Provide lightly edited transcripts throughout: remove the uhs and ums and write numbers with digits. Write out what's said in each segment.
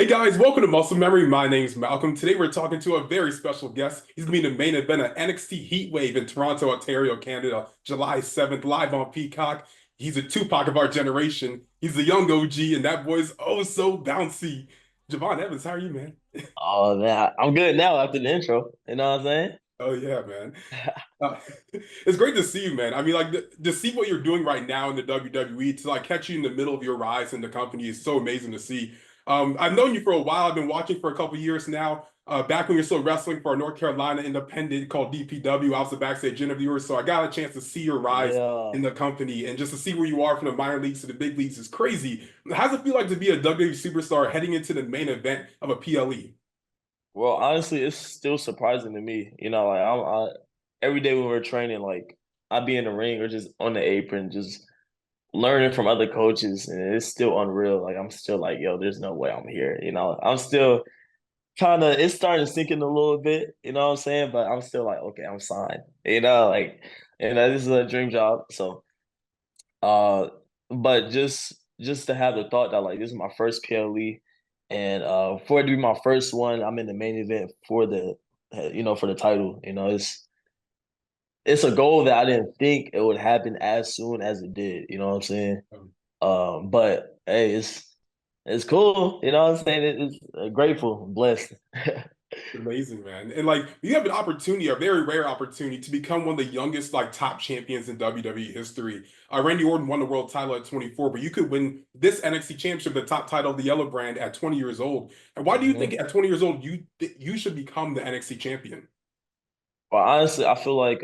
Hey guys, welcome to Muscle Memory. My name's Malcolm. Today we're talking to a very special guest. He's going to be the main event of NXT Heatwave in Toronto, Ontario, Canada, July 7th, live on Peacock. He's a Tupac of our generation. He's a young OG, and that boy's oh so bouncy. Javon Evans, how are you, man? Oh man, I'm good now after the intro. You know what I'm saying? Oh yeah, man. Uh, it's great to see you, man. I mean, like to see what you're doing right now in the WWE, to like catch you in the middle of your rise in the company is so amazing to see. I've known you for a while. I've been watching for a couple years now. Back when you're still wrestling for a North Carolina independent called DPW, I was the backstage interviewer, so I got a chance to see your rise Yeah. in the company and just to see where you are from the minor leagues to the big leagues is crazy. How does it feel like to be a WWE superstar heading into the main event of a PLE? Well, honestly, it's still surprising to me. Like every day when we're training, like I be in the ring or just on the apron, just learning from other coaches, and it's still unreal. Like I'm still like, yo, there's no way I'm here. I'm still kind of it's starting to sink in a little bit. You know what I'm saying? But I'm still like, okay, I'm signed. This is a dream job. So, Uh, but just to have the thought that like this is my first PLE, and for it to be my first one, I'm in the main event for for the title. It's a goal that I didn't think it would happen as soon as it did. You know what I'm saying? But hey, it's cool. You know what I'm saying? It's grateful, blessed. Amazing, man. And like you have an opportunity, a very rare opportunity to become one of the youngest like top champions in WWE history. Randy Orton won the world title at 24, but you could win this NXT Championship, the top title of the Yellow Brand at 20 years old. And why do you think Mhm. at 20 years old you should become the NXT champion? Well, honestly, I feel like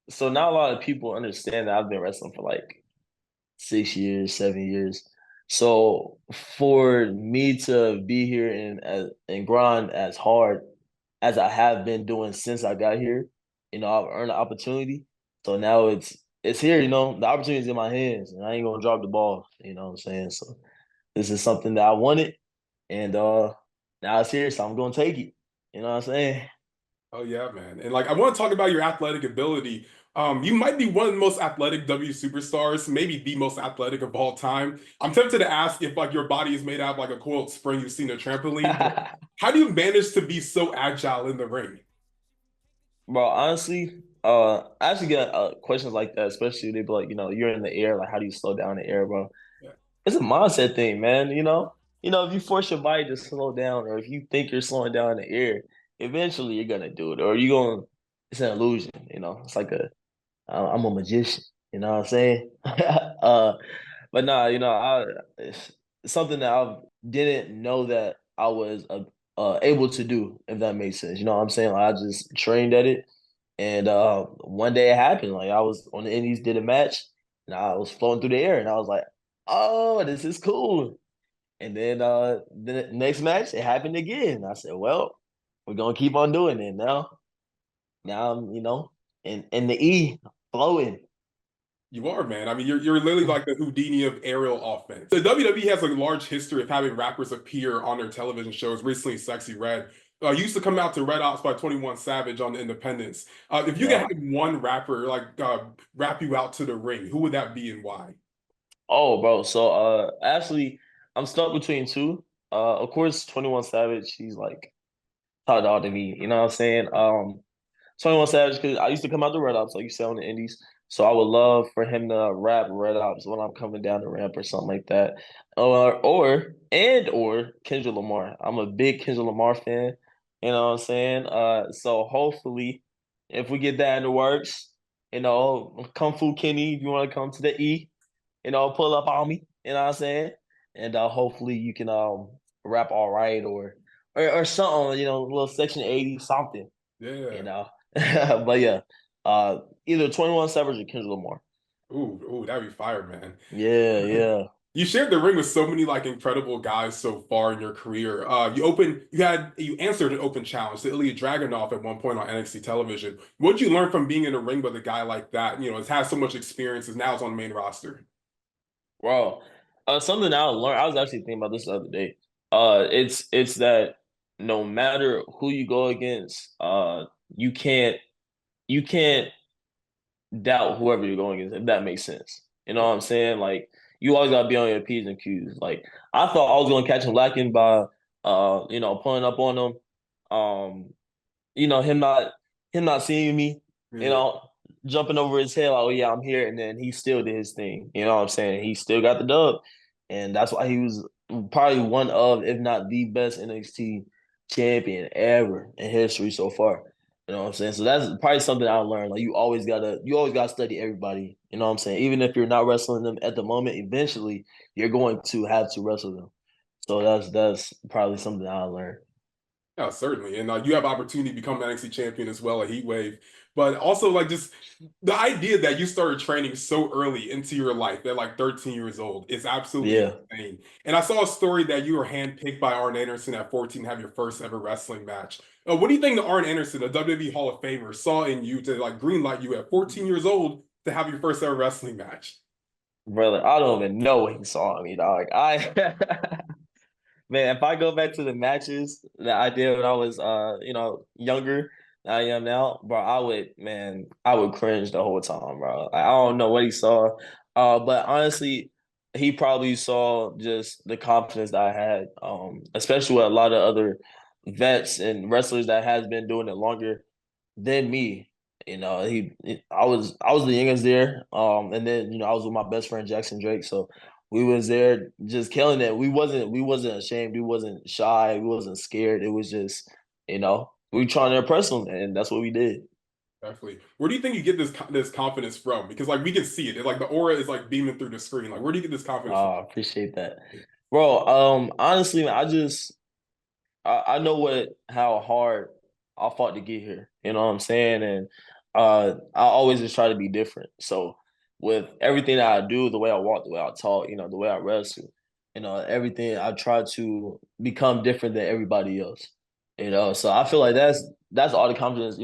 so not a lot of people understand that I've been wrestling for like 6 years, 7 years. So for me to be here and grind as hard as I have been doing since I got here, I've earned the opportunity. So now it's here, the opportunity's in my hands and I ain't gonna drop the ball, you know what I'm saying? So this is something that I wanted and now it's here, so I'm gonna take it. You know what I'm saying? Oh yeah, man. And like I want to talk about your athletic ability. You might be one of the most athletic W superstars, maybe the most athletic of all time. I'm tempted to ask if like your body is made out of like a coiled spring you've seen a trampoline, but how do you manage to be so agile in the ring? Bro, honestly, I actually get questions like that, especially they be like, you're in the air, like how do you slow down in the air, bro? Yeah. It's a mindset thing, man. If you force your body to slow down, or if you think you're slowing down in the air, eventually you're gonna do it, or you're gonna. It's an illusion, It's like I'm a magician, you know what I'm saying? But nah, it's something that I didn't know that I was able to do, if that makes sense. You know what I'm saying? Like I just trained at it, and one day it happened. Like I was on the Indies, did a match, and I was floating through the air, and I was like, "Oh, this is cool." And then the next match, it happened again. I said, "Well, we're gonna keep on doing it now. I'm, in the E flowing." You are, man. I mean, you're literally like the Houdini of aerial offense. The WWE has a large history of having rappers appear on their television shows. Recently, Sexy Red used to come out to Red Ops by 21 Savage on Independence. If you could Yeah. have one rapper like rap you out to the ring, who would that be and why? Oh, bro. So actually I'm stuck between two. Of course, 21 Savage, he's like top dog to me. You know what I'm saying? 21 Savage, because I used to come out to Red Ops, like you said on the Indies. So I would love for him to rap Red Ops when I'm coming down the ramp or something like that. Or Kendrick Lamar. I'm a big Kendrick Lamar fan. You know what I'm saying? So hopefully if we get that in the works, Kung Fu Kenny, if you want to come to the E, pull up on me. You know what I'm saying? And hopefully you can rap all right or something, a little section 80, something, you Yeah. know. But yeah, either 21 Savage or Kendrick Lamar. Ooh, that'd be fire, man. Yeah, yeah. You shared the ring with so many like incredible guys so far in your career. You answered an open challenge to Ilja Dragunov at one point on NXT television. What did you learn from being in a ring with a guy like that? Has had so much experience, and now it's on the main roster. Bro, something I learned, I was actually thinking about this the other day. It's that no matter who you go against, you can't you can't doubt whoever you're going against, if that makes sense. You know what I'm saying? Like you always gotta be on your P's and Q's. Like I thought I was gonna catch him lacking by pulling up on him. Um, him not seeing me, you Yeah. know, jumping over his head like, oh yeah, I'm here, and then he still did his thing. You know what I'm saying? He still got the dub, and that's why he was probably one of, if not the best NXT champion ever in history so far. You know what I'm saying? So that's probably something I learned. Like you always gotta study everybody. You know what I'm saying? Even if you're not wrestling them at the moment, eventually you're going to have to wrestle them. So that's probably something I learned. Yeah, certainly. And you have opportunity to become NXT champion as well, a Heatwave. But also, like, just the idea that you started training so early into your life at like 13 years old is absolutely Yeah. insane. And I saw a story that you were handpicked by Arn Anderson at 14 to have your first ever wrestling match. What do you think that Arn Anderson, a WWE Hall of Famer, saw in you to like greenlight you at 14 years old to have your first ever wrestling match? Brother, I don't even know what he saw in me, dog. Man, if I go back to the matches that I did when I was younger than I am now, bro, I would cringe the whole time, bro. I don't know what he saw. But honestly, he probably saw just the confidence that I had, especially with a lot of other vets and wrestlers that has been doing it longer than me. I was the youngest there. And then I was with my best friend Jackson Drake. So we was there just killing it. We wasn't ashamed. We wasn't shy. We wasn't scared. It was just, we trying to impress them, and that's what we did. Definitely. Where do you think you get this confidence from? Because like we can see it. Like the aura is like beaming through the screen. Like where do you get this confidence from? Appreciate that, bro. Honestly, man, I know how hard I fought to get here. You know what I'm saying? And I always just try to be different. So with everything that I do, the way I walk, the way I talk, the way I wrestle, everything, I try to become different than everybody else. So I feel like that's all the confidence,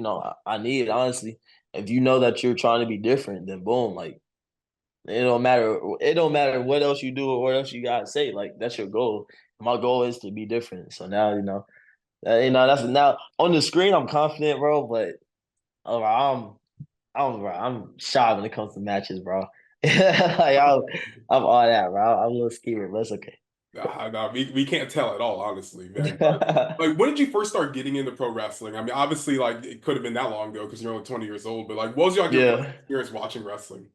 I need, honestly. If you know that you're trying to be different, then boom, like it don't matter what else you do or what else you gotta say. Like that's your goal. My goal is to be different. So now, that's now on the screen. I'm confident, bro, but I'm shy when it comes to matches, bro. Like I'm all that, bro. I'm a little scared, but it's okay. Nah, we can't tell at all, honestly, man. But like, when did you first start getting into pro wrestling? I mean, obviously, like it could have been that long ago because you're only 20 years old. But like, what was like your first Yeah. experience watching wrestling?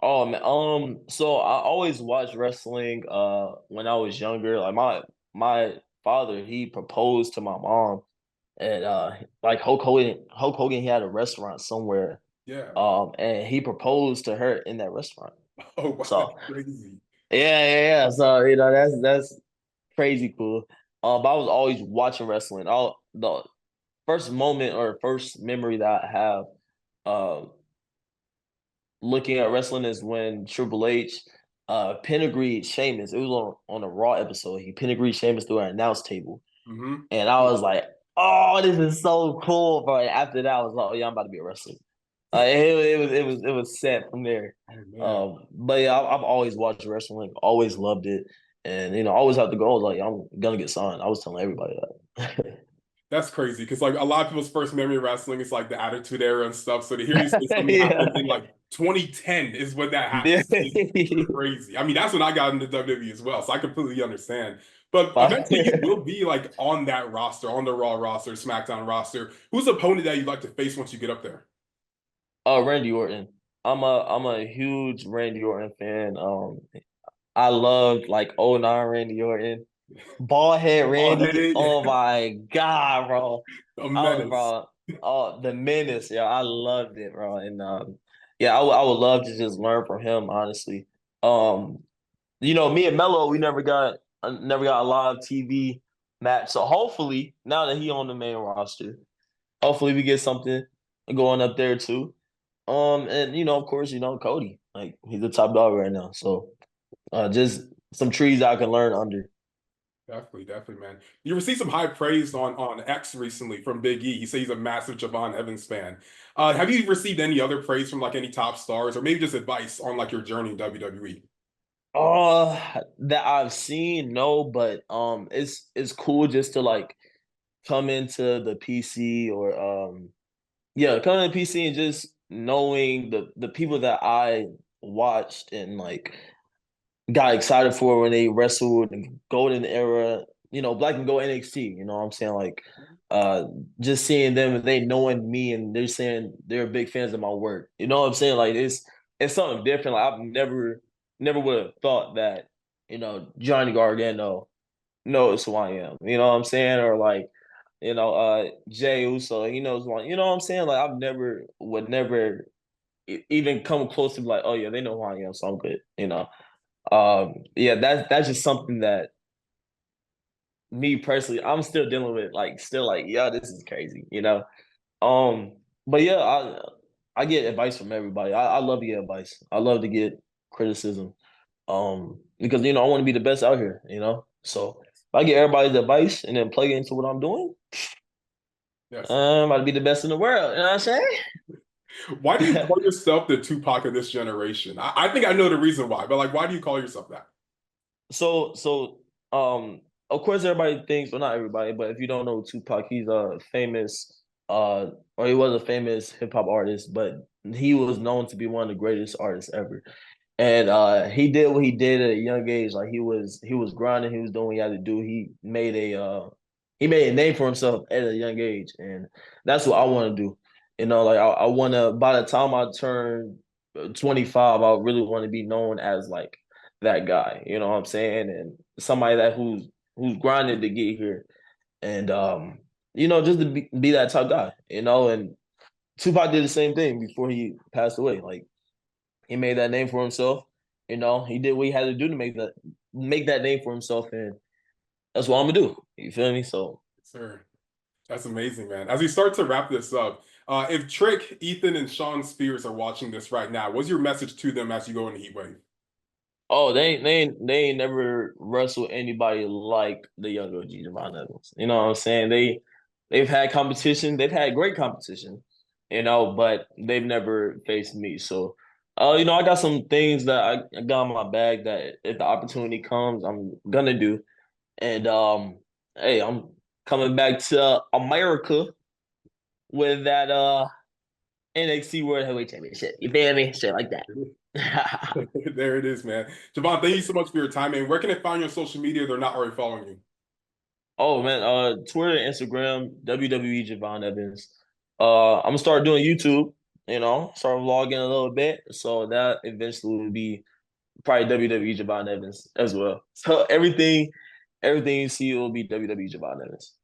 Oh man. So I always watched wrestling. When I was younger, like my father, he proposed to my mom, and like Hulk Hogan, he had a restaurant somewhere, Yeah. and he proposed to her in that restaurant. Oh wow, that's So crazy. yeah, yeah, yeah. So that's crazy cool. But I was always watching wrestling. All the first moment or first memory that I have, uh, looking at wrestling is when Triple H, penegreed Sheamus. It was on a Raw episode. He penegreed Sheamus through an announce table, Hmm. and I was like, "Oh, this is so cool!" But after that, I was like, "Oh yeah, I'm about to be a wrestler." It was set from there. Oh man. But yeah, I've always watched wrestling, always loved it, and always have the goal like I'm gonna get signed. I was telling everybody that. That's crazy because like a lot of people's first memory of wrestling is like the Attitude Era and stuff. So to hear you say something happened Yeah. in like 2010 is when that happened. Yeah. It's crazy. I mean, that's when I got into WWE as well, so I completely understand. But eventually, you will be like on that roster, on the Raw roster, SmackDown roster. Who's the opponent that you'd like to face once you get up there? Randy Orton. I'm a huge Randy Orton fan. I loved like '09 Randy Orton. Bald head Oh, Randy. headed, Oh my God, bro. a I was menace. bro. Oh, the menace, yeah. I loved it, bro. And yeah, I would love to just learn from him, honestly. Um, me and Melo, we never got a live TV match. So hopefully, now that he on the main roster, hopefully we get something going up there too. And of course, Cody. Like he's the top dog right now. So just some trees I can learn under. Definitely, definitely, man. You received some high praise on X recently from Big E. He said he's a massive Javon Evans fan. Have you received any other praise from like any top stars, or maybe just advice on like your journey in WWE? That I've seen, no, but it's cool just to like come into the PC or yeah, come into PC and just knowing the people that I watched and like got excited for when they wrestled in Golden Era, Black and Gold NXT. You know what I'm saying? Like, just seeing them, they knowing me, and they're saying they're big fans of my work. You know what I'm saying? Like, it's something different. Like, I've never would have thought that, Johnny Gargano knows who I am. You know what I'm saying? Or like, Jay Uso, he knows who I. You know what I'm saying? Like, would never even come close to be like, oh yeah, they know who I am, so I'm good. Yeah, that's just something that me personally, I'm still dealing with. Like, still like, yeah, this is crazy. But yeah, I get advice from everybody. I love to get advice. I love to get criticism. Because I want to be the best out here. So if I get everybody's advice and then plug it into what I'm doing, Yes. I'm about to be the best in the world. You know what I'm saying? Why do you call yourself the Tupac of this generation? I think I know the reason why, but like, why do you call yourself that? Of course, everybody thinks, well, not everybody, but if you don't know Tupac, he's a famous, or he was a famous hip hop artist, but he was known to be one of the greatest artists ever. And he did what he did at a young age. Like, he was grinding, he was doing what he had to do. He made a name for himself at a young age, and that's what I want to do. Like, I want to. By the time I turn 25, I really want to be known as like that guy. You know what I'm saying? And somebody who's grinding to get here, and just to be that type guy. And Tupac did the same thing before he passed away. Like, he made that name for himself. He did what he had to do to make that name for himself, and that's what I'm gonna do. You feel me? So, Sir, that's amazing, man. As we start to wrap this up, if Trick, Ethan, and Sean Spears are watching this right now, what's your message to them as you go into Heatwave? oh, they ain't never wrestled anybody like the young OG Devon Evans. You know what I'm saying? They've had competition. They've had great competition. But they've never faced me. So, I got some things that I got in my bag that if the opportunity comes, I'm gonna do. And hey, I'm coming back to America with that NXT World Heavyweight Championship. You feel me? Shit like that. There it is, man. Javon, thank you so much for your time, man. Where can they find you on social media if they're not already following you? Oh man, Twitter, Instagram, WWE Javon Evans. I'm gonna start doing YouTube. Start vlogging a little bit, so that eventually will be probably WWE Javon Evans as well. So everything you see will be WWE Javon Evans.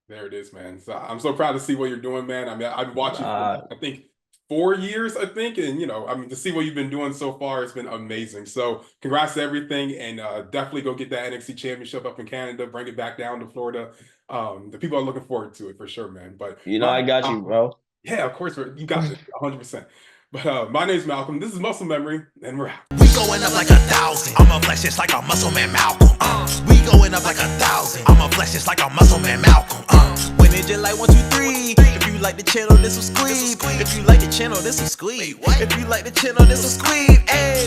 There it is, man. So I'm so proud to see what you're doing, man. I mean, I've been watching for, Uh, I think, 4 years, I think. And, I mean, to see what you've been doing so far has been amazing. So congrats to everything. And definitely go get that NXT Championship up in Canada, bring it back down to Florida. The people are looking forward to it for sure, man. But I got you, bro. yeah, of course, you got it, 100%. But my name's Malcolm. This is Muscle Memory, and we're out. We going up like 1,000. I'm a flex just like a muscle man Malcolm. We going up like 1,000. I'm a flex just like a muscle man Malcolm. When it just like 1, 2, 3. If you like the channel, this will squeeze. If you like the channel, this will squeeze. If you like the channel, this will squeeze. Hey.